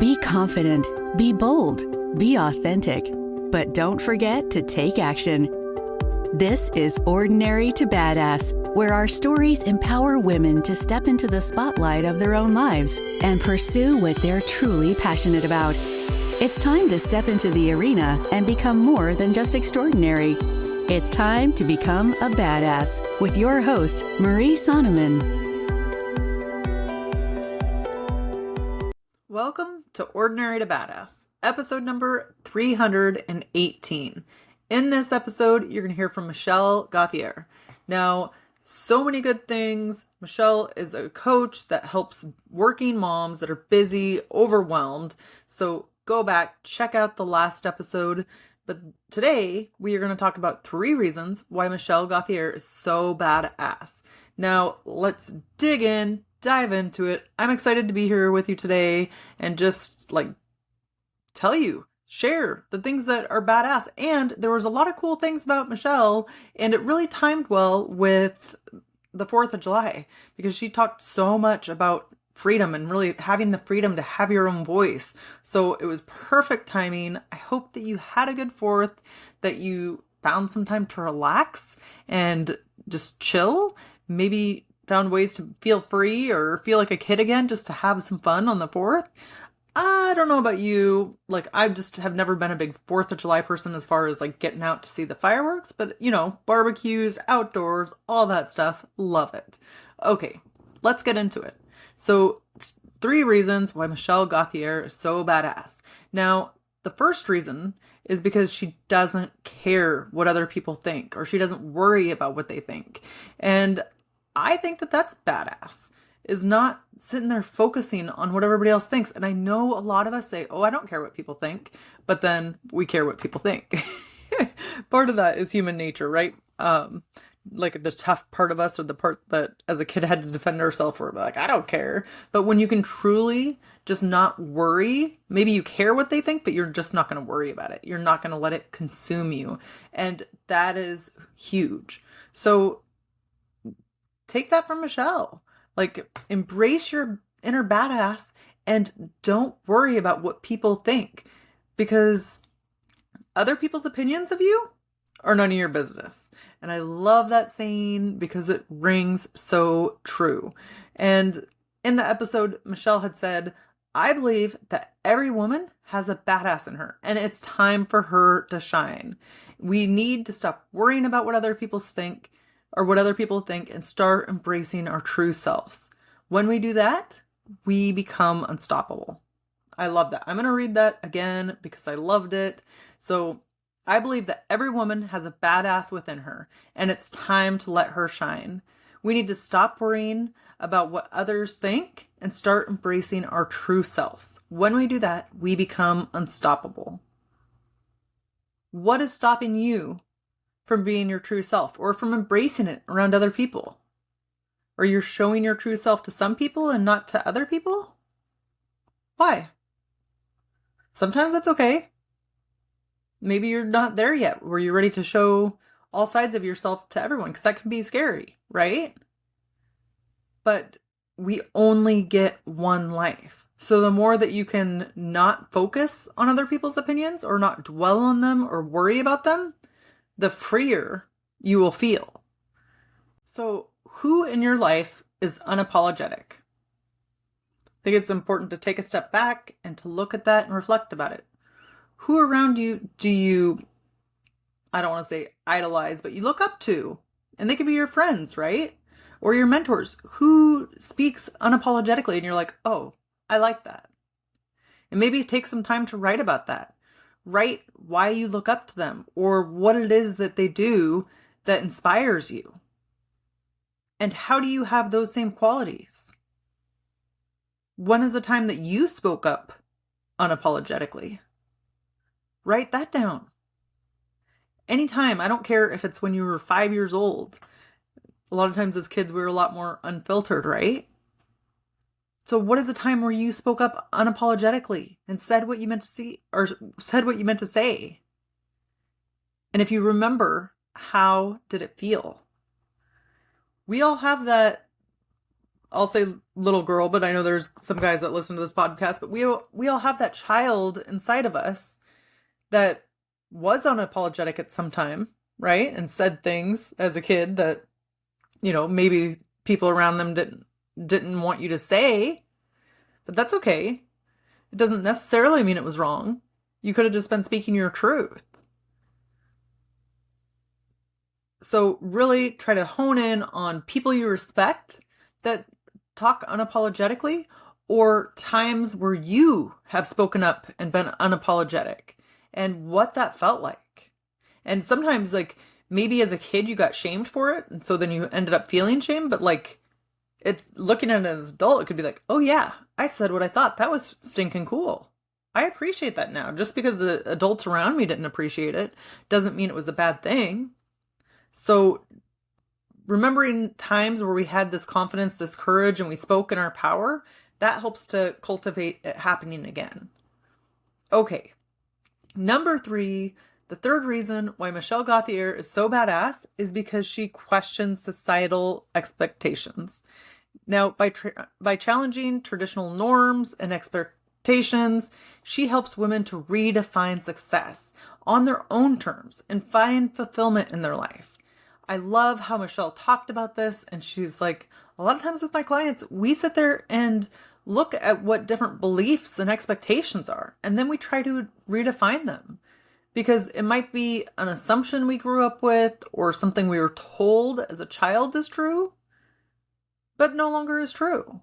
Be confident, be bold, be authentic, but don't forget to take action. This is Ordinary to Badass, where our stories empower women to step into the spotlight of their own lives and pursue what they're truly passionate about. It's time to step into the arena and become more than just extraordinary. It's time to become a badass with your host, Marie Sonneman. Welcome to Ordinary to Badass, episode number 318. In this episode, you're going to hear from Michelle Gauthier. Now, so many good things. Michelle is a coach that helps working moms that are busy, overwhelmed. So go back, check out the last episode. But today, we are going to talk about 3 reasons why Michelle Gauthier is so badass. Now, let's dig in, dive into it. I'm excited to be here with you today and just share the things that are badass. And there was a lot of cool things about Michelle, and it really timed well with the 4th of July because she talked so much about freedom and really having the freedom to have your own voice. So it was perfect timing. I hope that you had a good 4th, that you found some time to relax and just chill. Maybe found ways to feel free or feel like a kid again, just to have some fun on the 4th. I don't know about you. I just have never been a big 4th of July person as far as getting out to see the fireworks, but barbecues, outdoors, all that stuff. Love it. Okay, let's get into it. So 3 reasons why Michelle Gauthier is so badass. Now, the first reason is because she doesn't care what other people think, or she doesn't worry about what they think. And I think that that's badass, is not sitting there focusing on what everybody else thinks. And I know a lot of us say, oh, I don't care what people think, but then we care what people think. Part of that is human nature, right? The tough part of us, or the part that as a kid had to defend ourselves, we're like, I don't care. But when you can truly just not worry, maybe you care what they think, but you're just not going to worry about it. You're not going to let it consume you. And that is huge. So take that from Michelle. Embrace your inner badass and don't worry about what people think, because other people's opinions of you are none of your business. And I love that saying because it rings so true. And in the episode, Michelle had said, I believe that every woman has a badass in her, and it's time for her to shine. We need to stop worrying about what other people think and start embracing our true selves. When we do that, we become unstoppable. I love that. I'm going to read that again because I loved it. So I believe that every woman has a badass within her, and it's time to let her shine. We need to stop worrying about what others think and start embracing our true selves. When we do that, we become unstoppable. What is stopping you from being your true self, or from embracing it around other people? Or you're showing your true self to some people and not to other people? Why? Sometimes that's okay. Maybe you're not there yet where you're ready to show all sides of yourself to everyone, because that can be scary, right? But we only get one life. So the more that you can not focus on other people's opinions, or not dwell on them or worry about them, the freer you will feel. So who in your life is unapologetic? I think it's important to take a step back and to look at that and reflect about it. Who around you do you, I don't want to say idolize, but you look up to? And they could be your friends, right? Or your mentors. Who speaks unapologetically and you're like, oh, I like that. And maybe take some time to write about that. Write why you look up to them, or what it is that they do that inspires you. And how do you have those same qualities? When is the time that you spoke up unapologetically? Write that down. Anytime. I don't care if it's when you were 5 years old. A lot of times as kids, we were a lot more unfiltered, right? So what is a time where you spoke up unapologetically and said what you meant to see, or said what you meant to say? And if you remember, how did it feel? We all have that I'll say little girl, but I know there's some guys that listen to this podcast, but we all have that child inside of us that was unapologetic at some time, right? And said things as a kid that, maybe people around them didn't want you to say, but that's okay. It doesn't necessarily mean it was wrong. You could have just been speaking your truth. So really try to hone in on people you respect that talk unapologetically, or times where you have spoken up and been unapologetic and what that felt like. And sometimes, like, maybe as a kid you got shamed for it, and so then you ended up feeling shame, but like, it's looking at it as an adult, it could be like, oh yeah, I said what I thought. That was stinking cool. I appreciate that now. Just because the adults around me didn't appreciate it doesn't mean it was a bad thing. So remembering times where we had this confidence, this courage, and we spoke in our power, that helps to cultivate it happening again. Okay, number 3, the third reason why Michelle Gauthier is so badass is because she questions societal expectations. Now, by challenging traditional norms and expectations, she helps women to redefine success on their own terms and find fulfillment in their life. I love how Michelle talked about this, and she's like, a lot of times with my clients, we sit there and look at what different beliefs and expectations are, and then we try to redefine them, because it might be an assumption we grew up with or something we were told as a child is true, but no longer is true.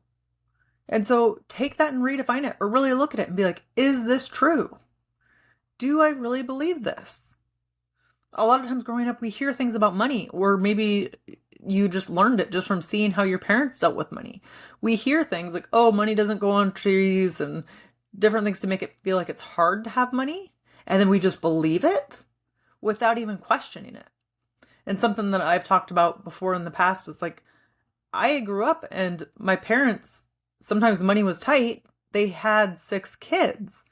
And so take that and redefine it, or really look at it and be like, is this true? Do I really believe this? A lot of times growing up, we hear things about money, or maybe you just learned it just from seeing how your parents dealt with money. We hear things like, oh, money doesn't go on trees, and different things to make it feel like it's hard to have money. And then we just believe it without even questioning it. And something that I've talked about before in the past is like, I grew up and my parents, sometimes money was tight. They had 6 kids.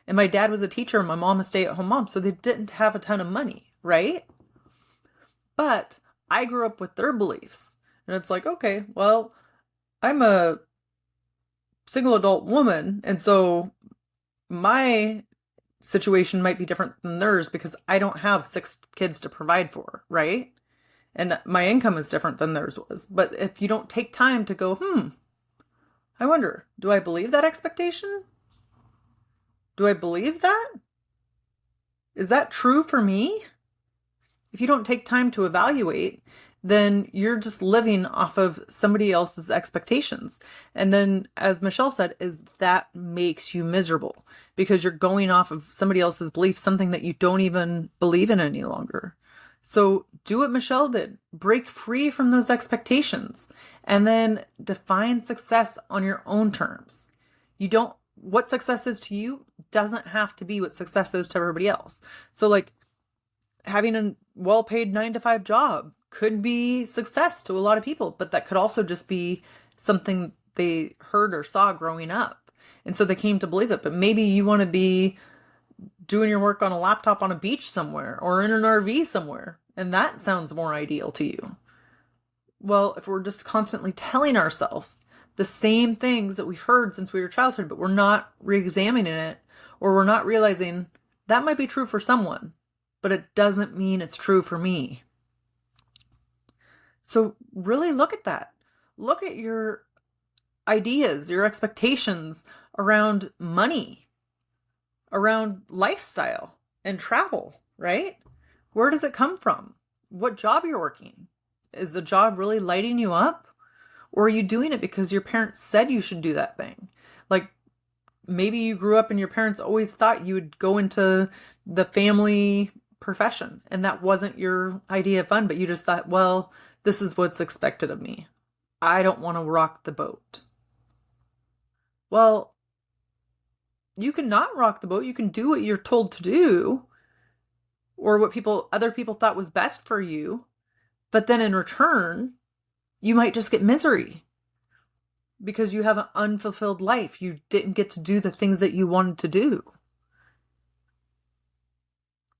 And my dad was a teacher and my mom a stay-at-home mom. So they didn't have a ton of money, right? But I grew up with their beliefs. And it's like, okay, well, I'm a single adult woman. And so my situation might be different than theirs because I don't have 6 kids to provide for, right? And my income is different than theirs was. But if you don't take time to go, I wonder, do I believe that expectation? Do I believe that? Is that true for me? If you don't take time to evaluate, then you're just living off of somebody else's expectations. And then, as Michelle said, is that makes you miserable because you're going off of somebody else's belief, something that you don't even believe in any longer. So do what Michelle did. Break free from those expectations and then define success on your own terms. What success is to you doesn't have to be what success is to everybody else. So like having a well-paid 9-to-5 job could be success to a lot of people, but that could also just be something they heard or saw growing up. And so they came to believe it. But maybe you want to be doing your work on a laptop on a beach somewhere or in an RV somewhere, and that sounds more ideal to you. Well, if we're just constantly telling ourselves the same things that we've heard since we were childhood, but we're not re-examining it, or we're not realizing that might be true for someone, but it doesn't mean it's true for me. So really look at that. Look at your ideas, your expectations around money, around lifestyle and travel, right? Where does it come from? What job you're working? Is the job really lighting you up? Or are you doing it because your parents said you should do that thing? Like maybe you grew up and your parents always thought you would go into the family profession and that wasn't your idea of fun, but you just thought, well, this is what's expected of me. I don't want to rock the boat. Well, you can not rock the boat. You can do what you're told to do or what other people thought was best for you. But then in return, you might just get misery because you have an unfulfilled life. You didn't get to do the things that you wanted to do.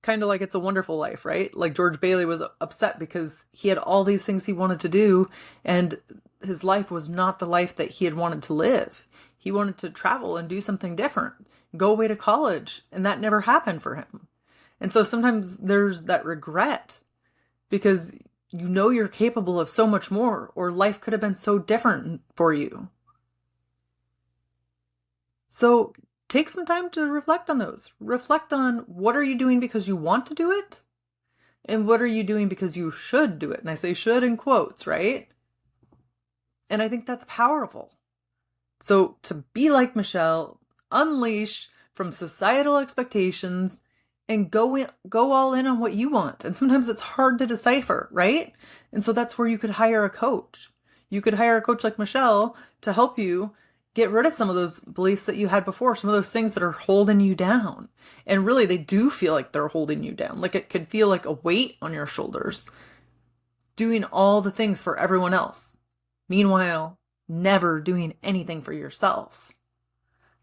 Kind of like It's a Wonderful Life, right? Like George Bailey was upset because he had all these things he wanted to do and his life was not the life that he had wanted to live. He wanted to travel and do something different, go away to college, and that never happened for him. And so sometimes there's that regret because you know you're capable of so much more, or life could have been so different for you. So take some time to reflect on those. Reflect on, what are you doing because you want to do it? And what are you doing because you should do it? And I say should in quotes, right? And I think that's powerful. So to be like Michelle, unleash from societal expectations and go all in on what you want. And sometimes it's hard to decipher, right? And so that's where you could hire a coach. You could hire a coach like Michelle to help you get rid of some of those beliefs that you had before, some of those things that are holding you down. And really, they do feel like they're holding you down. Like it could feel like a weight on your shoulders, doing all the things for everyone else. Meanwhile, never doing anything for yourself.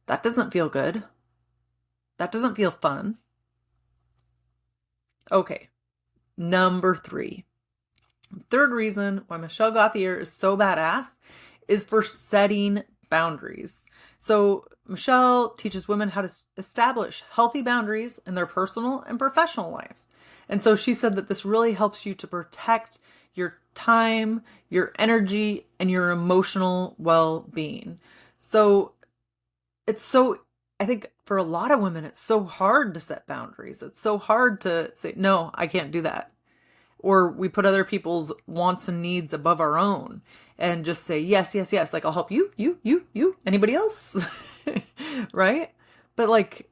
That doesn't feel good. That doesn't feel fun. Okay, number 3. Third reason why Michelle Gauthier is so badass is for setting boundaries. So Michelle teaches women how to establish healthy boundaries in their personal and professional life. And so she said that this really helps you to protect your time, your energy, and your emotional well-being. So I think for a lot of women, it's so hard to set boundaries. It's so hard to say, no, I can't do that. Or we put other people's wants and needs above our own and just say, yes, yes, yes. Like, I'll help you, anybody else? Right? But like,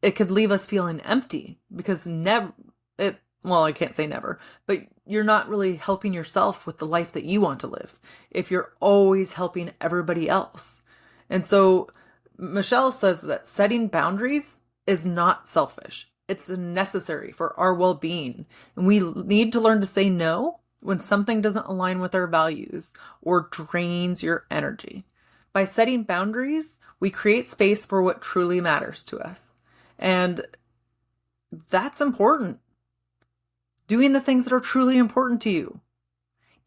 it could leave us feeling empty because I can't say never, but you're not really helping yourself with the life that you want to live if you're always helping everybody else. And so Michelle says that setting boundaries is not selfish. It's necessary for our well-being. And we need to learn to say no when something doesn't align with our values or drains your energy. By setting boundaries, we create space for what truly matters to us. And that's important. Doing the things that are truly important to you.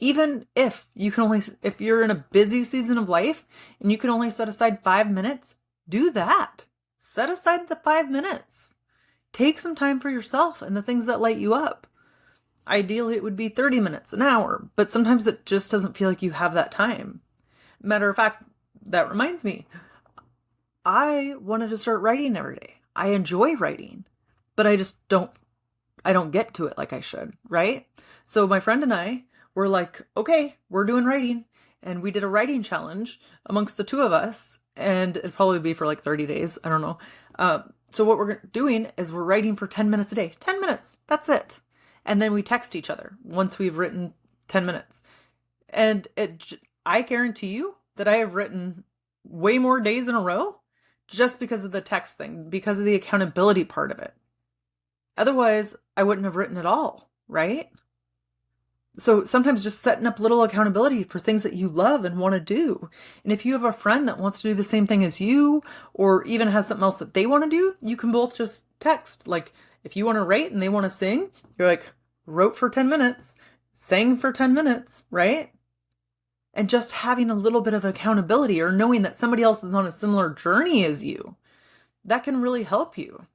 Even if you're in a busy season of life and you can only set aside 5 minutes, do that. Set aside the 5 minutes. Take some time for yourself and the things that light you up. Ideally, it would be 30 minutes, an hour, but sometimes it just doesn't feel like you have that time. Matter of fact, that reminds me, I wanted to start writing every day. I enjoy writing, but I don't get to it like I should, right? So my friend and I were like, okay, we're doing writing. And we did a writing challenge amongst the two of us. And it'd probably be for like 30 days. I don't know. So what we're doing is we're writing for 10 minutes a day. 10 minutes. That's it. And then we text each other once we've written 10 minutes. And I guarantee you that I have written way more days in a row just because of the text thing, because of the accountability part of it. Otherwise, I wouldn't have written at all, right? So sometimes just setting up little accountability for things that you love and want to do. And if you have a friend that wants to do the same thing as you, or even has something else that they want to do, you can both just text. Like if you want to write and they want to sing, you're like, wrote for 10 minutes, sang for 10 minutes, right? And just having a little bit of accountability or knowing that somebody else is on a similar journey as you, that can really help you.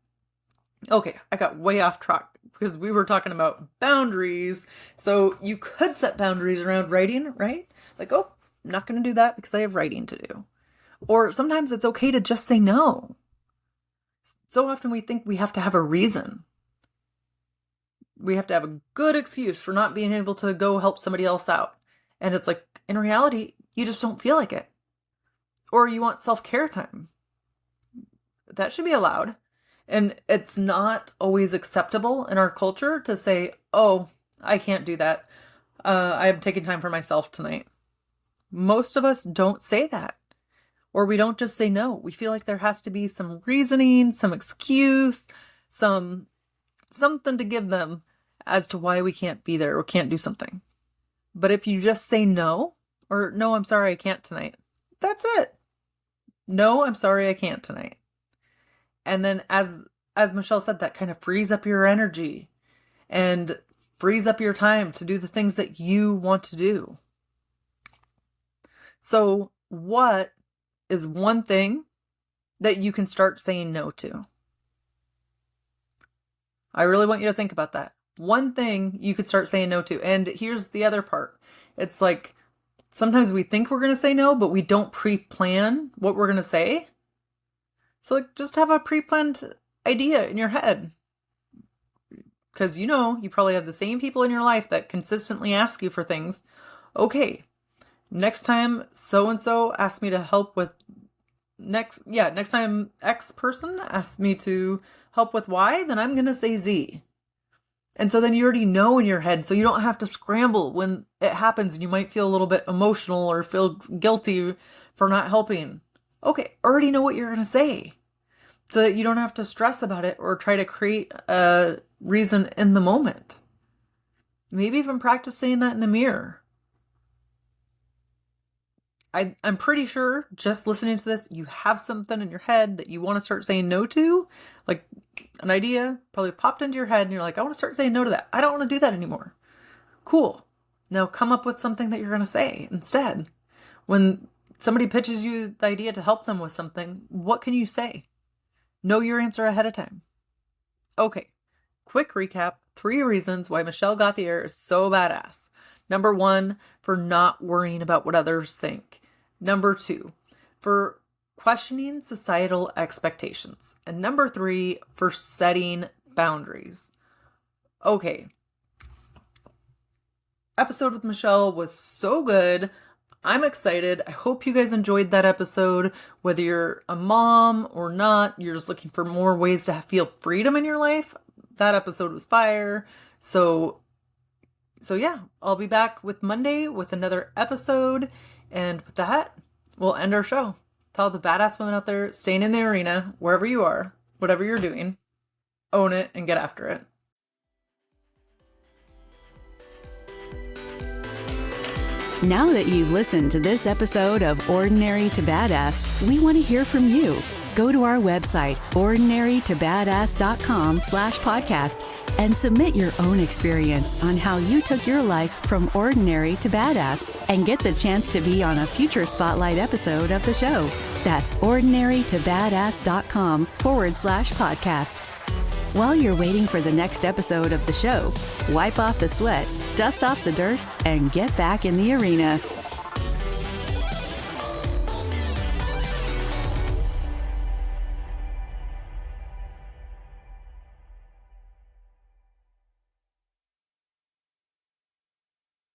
Okay, I got way off track because we were talking about boundaries. So you could set boundaries around writing, right? Like, oh, I'm not going to do that because I have writing to do. Or sometimes it's okay to just say no. So often we think we have to have a reason. We have to have a good excuse for not being able to go help somebody else out. And it's like, in reality, you just don't feel like it. Or you want self-care time. That should be allowed. And it's not always acceptable in our culture to say, oh, I can't do that. I'm taking time for myself tonight. Most of us don't say that. Or we don't just say no. We feel like there has to be some reasoning, some excuse, something to give them as to why we can't be there or can't do something. But if you just say no, or no, I'm sorry, I can't tonight. That's it. No, I'm sorry, I can't tonight. And then as Michelle said, that kind of frees up your energy and frees up your time to do the things that you want to do. So what is one thing that you can start saying no to? I really want you to think about that. One thing you could start saying no to. And here's the other part. It's like sometimes we think we're going to say no, but we don't pre-plan what we're going to say. So like, just have a pre-planned idea in your head. Because you probably have the same people in your life that consistently ask you for things. Okay, next time so-and-so asks me to help with next time X person asks me to help with Y, then I'm going to say Z. And so then you already know in your head, so you don't have to scramble when it happens and you might feel a little bit emotional or feel guilty for not helping. Okay, already know what you're going to say so that you don't have to stress about it or try to create a reason in the moment. Maybe even practice saying that in the mirror. I'm pretty sure just listening to this, you have something in your head that you want to start saying no to, like an idea probably popped into your head and you're like, I want to start saying no to that. I don't want to do that anymore. Cool. Now come up with something that you're going to say instead. When somebody pitches you the idea to help them with something, what can you say? Know your answer ahead of time. Okay, quick recap. 3 reasons why Michelle Gauthier is so badass. Number 1, for not worrying about what others think. Number 2, for questioning societal expectations. And number 3, for setting boundaries. Okay. Episode with Michelle was so good. I'm excited. I hope you guys enjoyed that episode. Whether you're a mom or not, you're just looking for more ways to feel freedom in your life. That episode was fire. So yeah, I'll be back with Monday with another episode. And with that, we'll end our show. To all the badass women out there staying in the arena, wherever you are, whatever you're doing, own it and get after it. Now that you've listened to this episode of Ordinary to Badass, we want to hear from you. Go to our website, ordinarytobadass.com/podcast, and submit your own experience on how you took your life from ordinary to badass and get the chance to be on a future spotlight episode of the show. That's ordinarytobadass.com/podcast. While you're waiting for the next episode of the show, wipe off the sweat, dust off the dirt, and get back in the arena.